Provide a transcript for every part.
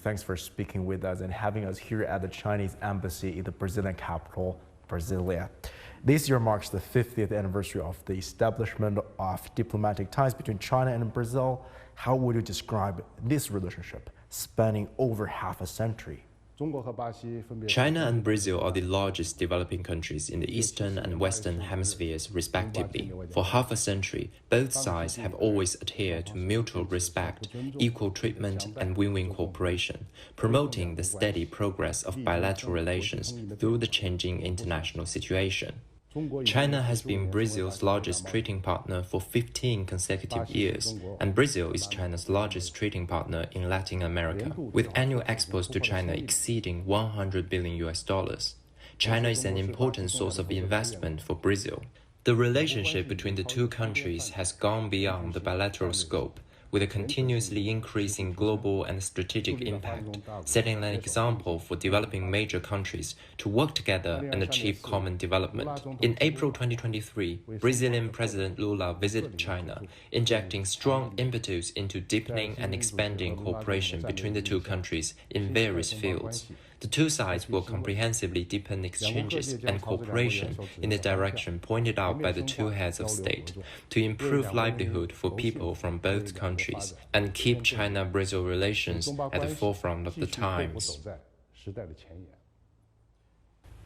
Thanks for speaking with us and having us here at the Chinese Embassy in the Brazilian capital, Brasilia. This year marks the 50th anniversary of the establishment of diplomatic ties between China and Brazil. How would you describe this relationship spanning over half a century? China and Brazil are the largest developing countries in the Eastern and Western hemispheres, respectively. For half a century, both sides have always adhered to mutual respect, equal treatment, and win-win cooperation, promoting the steady progress of bilateral relations through the changing international situation. China has been Brazil's largest trading partner for 15 consecutive years, and Brazil is China's largest trading partner in Latin America, with annual exports to China exceeding $100 billion. China is an important source of investment for Brazil. The relationship between the two countries has gone beyond the bilateral scope, with a continuously increasing global and strategic impact, setting an example for developing major countries to work together and achieve common development. In April 2023, Brazilian President Lula visited China, injecting strong impetus into deepening and expanding cooperation between the two countries in various fields. The two sides will comprehensively deepen exchanges and cooperation in the direction pointed out by the two heads of state to improve livelihood for people from both countries and keep China-Brazil relations at the forefront of the times.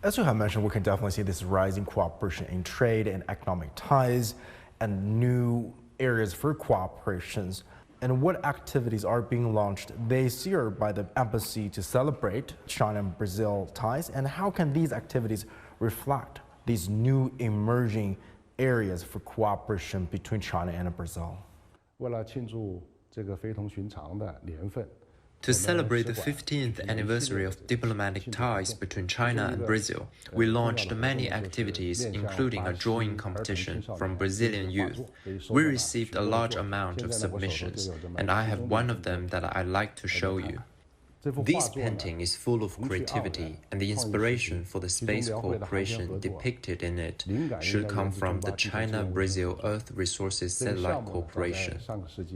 As you have mentioned, we can definitely see this rising cooperation in trade and economic ties and new areas for cooperations. And what activities are being launched this year by the embassy to celebrate China and Brazil ties? And how can these activities reflect these new emerging areas for cooperation between China and Brazil? To celebrate the 15th anniversary of diplomatic ties between China and Brazil, we launched many activities, including a drawing competition from Brazilian youth. We received a large amount of submissions, and I have one of them that I'd like to show you. This painting is full of creativity, and the inspiration for the space cooperation depicted in it should come from the China-Brazil Earth Resources Satellite Corporation.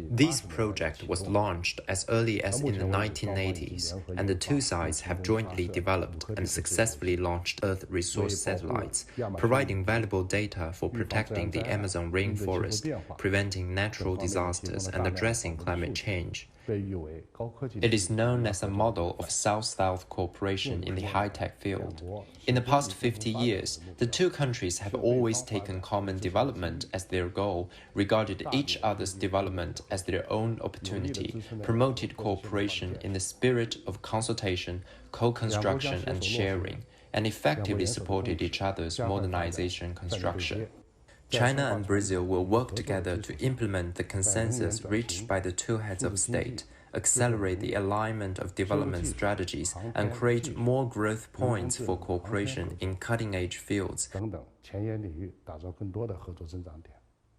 This project was launched as early as in the 1980s, and the two sides have jointly developed and successfully launched Earth resource satellites, providing valuable data for protecting the Amazon rainforest, preventing natural disasters, and addressing climate change. It is known as a model of South-South cooperation in the high-tech field. In the past 50 years, the two countries have always taken common development as their goal, regarded each other's development as their own opportunity, promoted cooperation in the spirit of consultation, co-construction, and sharing, and effectively supported each other's modernization construction. China and Brazil will work together to implement the consensus reached by the two heads of state, accelerate the alignment of development strategies, and create more growth points for cooperation in cutting-edge fields.